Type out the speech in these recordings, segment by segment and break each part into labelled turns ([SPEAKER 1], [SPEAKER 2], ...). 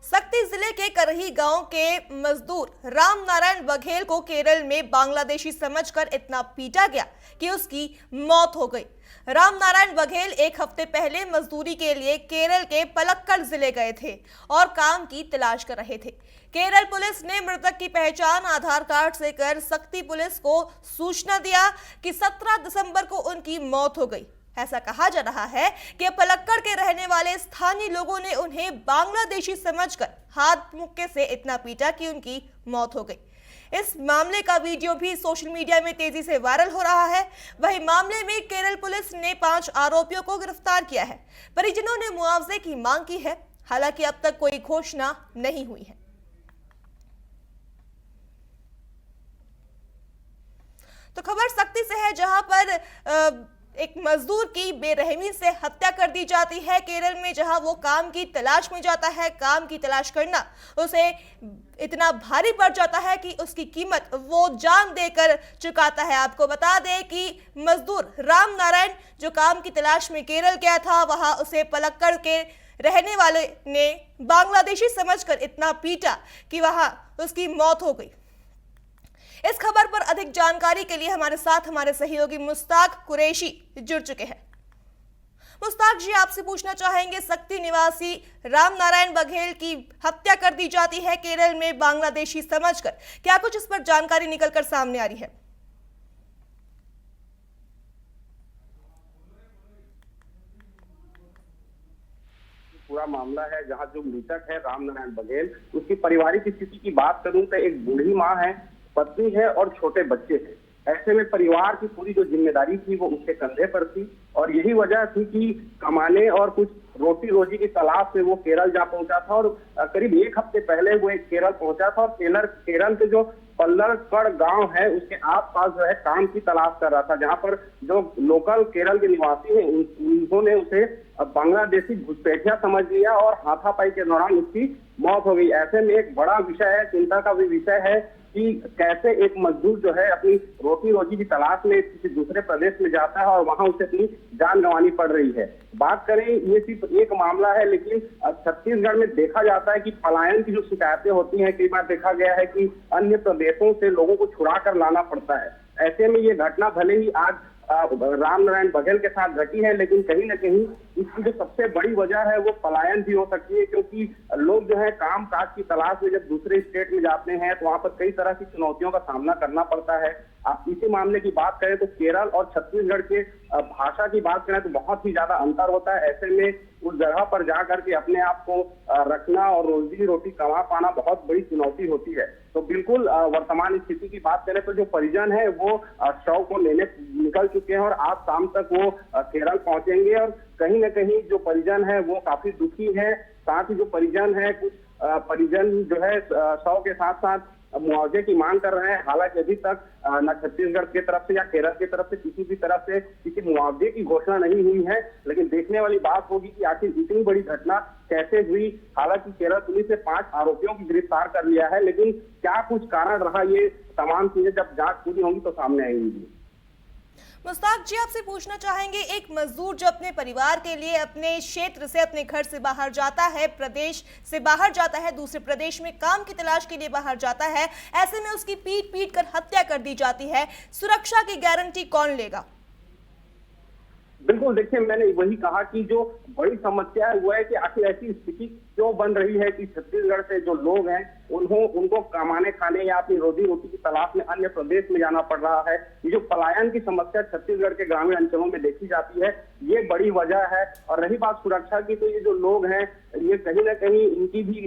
[SPEAKER 1] सक्ती जिले के करही गांव के मजदूर राम नारायण बघेल को केरल में बांग्लादेशी समझकर इतना पीटा गया कि उसकी मौत हो गई। राम नारायण बघेल एक हफ्ते पहले मजदूरी के लिए केरल के पलक्कड़ जिले गए थे और काम की तलाश कर रहे थे। केरल पुलिस ने मृतक की पहचान आधार कार्ड से कर सक्ती पुलिस को सूचना दिया कि 17 दिसंबर को उनकी मौत हो गई। ऐसा कहा जा रहा है कि पलक्कड़ के रहने वाले स्थानीय लोगों ने उन्हें बांग्लादेशी समझकर हाथ मुक्के से इतना पीटा कि उनकी मौत हो गई। इस मामले का वीडियो भी सोशल मीडिया में तेजी से वायरल हो रहा है। वहीं मामले में केरल पुलिस ने 5 आरोपियों को गिरफ्तार किया है। परिजनों ने मुआवजे की मांग की है, हालांकि अब तक कोई घोषणा नहीं हुई है। तो खबर सक्ती से है, जहां पर एक मजदूर की बेरहमी से हत्या कर दी जाती है केरल में, जहां वो काम की तलाश में जाता है। काम की तलाश करना उसे इतना भारी पड़ जाता है कि उसकी कीमत वो जान देकर चुकाता है। आपको बता दें कि मजदूर राम नारायण जो काम की तलाश में केरल गया था, वहां उसे पलक्कड़ के रहने वाले ने बांग्लादेशी समझकर इतना पीटा कि वहां उसकी मौत हो गई। इस खबर पर अधिक जानकारी के लिए हमारे साथ हमारे सहयोगी मुश्ताक कुरैशी जुड़ चुके हैं। मुश्ताक जी, आपसे पूछना चाहेंगे, सक्ती निवासी राम नारायण बघेल की हत्या कर दी जाती है केरल में बांग्लादेशी समझकर, क्या कुछ इस पर जानकारी निकलकर सामने आ रही है?
[SPEAKER 2] पूरा मामला है जहां जो मृतक है राम नारायण बघेल, उसकी पारिवारिक स्थिति की बात करूं तो एक बूढ़ी माँ है, पत्नी है और छोटे बच्चे थे। ऐसे में परिवार की पूरी जो जिम्मेदारी थी वो उसके कंधे पर थी और यही वजह थी कि कमाने और कुछ रोटी रोजी की तलाश से वो केरल जा पहुंचा था और करीब 1 हफ्ते पहले वो केरल पहुंचा था और केरल के जो पलक्कड़ गांव है उसके आसपास जो है काम की तलाश कर रहा था, जहां पर जो लोकल केरल के निवासी हैं उन्होंने उसे बांग्लादेशी घुसपैठिया समझ लिया और हाथापाई के दौरान उसकी मौत हो गई। ऐसे में एक बड़ा विषय है, चिंता का भी विषय है कि कैसे एक मजदूर जो है अपनी रोटी रोजी की तलाश में किसी दूसरे प्रदेश में जाता है और वहां उसे अपनी जान गंवानी पड़ रही है। बात करें, ये सिर्फ एक मामला है, लेकिन छत्तीसगढ़ में देखा जाता है कि पलायन की जो शिकायतें होती हैं, कई बार देखा गया है कि अन्य प्रदेशों से लोगों को छुड़ा कर लाना पड़ता है। ऐसे में ये घटना भले ही आज राम नारायण बघेल के साथ घटी है, लेकिन कहीं ना कहीं इसकी जो सबसे बड़ी वजह है वो पलायन भी हो सकती है, क्योंकि लोग जो है काम काज की तलाश में जब दूसरे स्टेट में जाते हैं तो वहां पर कई तरह की चुनौतियों का सामना करना पड़ता है। आप इसी मामले की बात करें तो केरल और छत्तीसगढ़ के भाषा की बात करें तो बहुत ही ज्यादा अंतर होता है। ऐसे में उस जगह पर जा करके अपने आप को रखना और रोजी रोटी कमा पाना बहुत बड़ी चुनौती होती है। तो बिल्कुल वर्तमान स्थिति की बात करें तो जो परिजन है वो शव को लेने निकल चुके हैं और आज शाम तक वो केरल पहुंचेंगे और कहीं न कहीं जो परिजन है वो काफी दुखी है। साथ ही जो परिजन है, कुछ परिजन जो है शव के साथ साथ मुआवजे की मांग कर रहे हैं। हालांकि अभी तक न छत्तीसगढ़ की तरफ से या केरल की तरफ से किसी भी तरफ से किसी मुआवजे की घोषणा नहीं हुई है, लेकिन देखने वाली बात होगी कि आखिर इतनी बड़ी घटना कैसे हुई। हालांकि केरल पुलिस ने 5 आरोपियों की गिरफ्तार कर लिया है, लेकिन क्या कुछ कारण रहा, ये तमाम चीजें जब जांच पूरी होंगी तो सामने आएंगी।
[SPEAKER 1] मुश्ताक जी, आपसे पूछना चाहेंगे, एक मजदूर जो अपने परिवार के लिए अपने क्षेत्र से, अपने घर से बाहर जाता है, प्रदेश से बाहर जाता है, दूसरे प्रदेश में काम की तलाश के लिए बाहर जाता है, ऐसे में उसकी पीट कर हत्या कर दी जाती है, सुरक्षा की गारंटी कौन लेगा?
[SPEAKER 2] बिल्कुल, देखिए मैंने वही कहा कि जो बड़ी समस्या है वो है कि आखिर ऐसी स्थिति क्यों बन रही है कि छत्तीसगढ़ से जो लोग हैं उनको कमाने खाने या अपनी रोजी रोटी की तलाश में अन्य प्रदेश में जाना पड़ रहा है। ये जो पलायन की समस्या छत्तीसगढ़ के ग्रामीण अंचलों में देखी जाती है, ये बड़ी वजह है। और रही बात सुरक्षा की, तो ये जो लोग हैं ये कहीं ना कहीं इनकी भी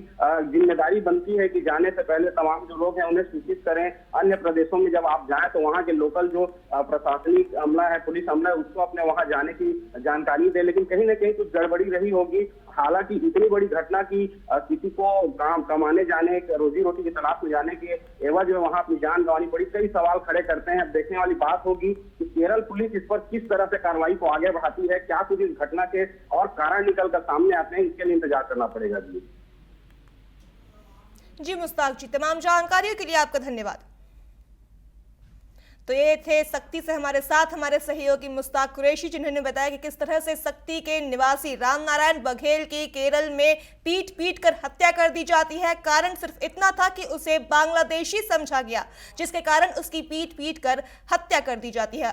[SPEAKER 2] जिम्मेदारी बनती है कि जाने से पहले तमाम जो लोग हैं उन्हें सूचित करें। अन्य प्रदेशों में जब आप जाएं तो वहाँ के लोकल जो प्रशासनिक अमला है, पुलिस अमला है, उसको अपने वहाँ जाने की जानकारी दे। लेकिन कहीं ना कहीं कुछ गड़बड़ी रही होगी। हालांकि इतनी बड़ी घटना की किसी को काम कमाने जाने, रोजी रोटी की तलाश में जाने के एवज में वहां अपनी जान गंवानी पड़ी, कई सवाल खड़े करते हैं। अब देखने वाली बात होगी कि केरल पुलिस इस पर किस तरह से कार्रवाई को आगे बढ़ाती है। क्या कुछ इस घटना के और कारण निकल कर सामने आते हैं, इसके लिए इंतजार करना पड़ेगा। जी
[SPEAKER 1] जी मुस्ताक जी, तमाम जानकारियों के लिए आपका धन्यवाद। तो ये थे सक्ती से हमारे साथ हमारे सहयोगी मुस्ताक कुरैशी, जिन्होंने बताया कि किस तरह से सक्ती के निवासी रामनारायण बघेल की केरल में पीट पीट कर हत्या कर दी जाती है। कारण सिर्फ इतना था कि उसे बांग्लादेशी समझा गया, जिसके कारण उसकी पीट पीट कर हत्या कर दी जाती है।